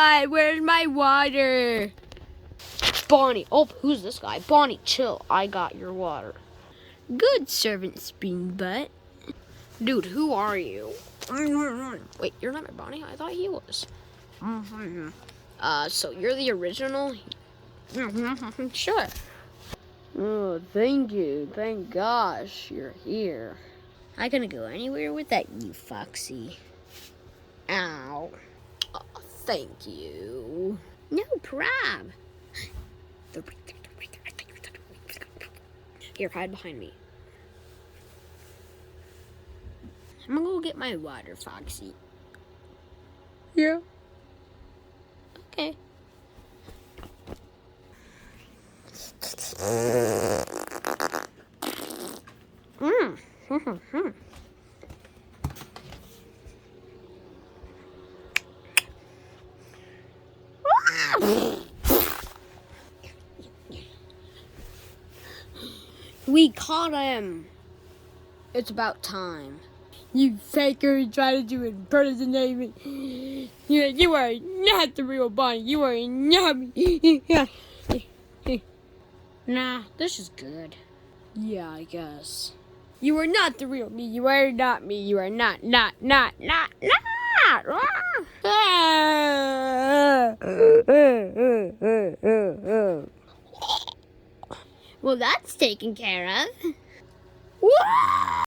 God, where's my water? Bonnie, oh, who's this guy? Bonnie, chill, I got your water. Good servant, Spoonbutt. Dude, who are you? Wait, you're not my Bonnie? I thought he was. So you're the original? Sure. Oh, thank you. Thank gosh you're here. I couldn't go anywhere without you, Foxy. Ow. Oh, thank you. No problem. Here, hide behind me. I'm gonna go get my water, Foxy. Yeah. Okay. We caught him. It's about time. You faker try to do impersonation. You are not the real Bonnie. You are not me. Nah, this is good. Yeah, I guess. You are not the real me. You are not me. You are not. Well, that's taken care of.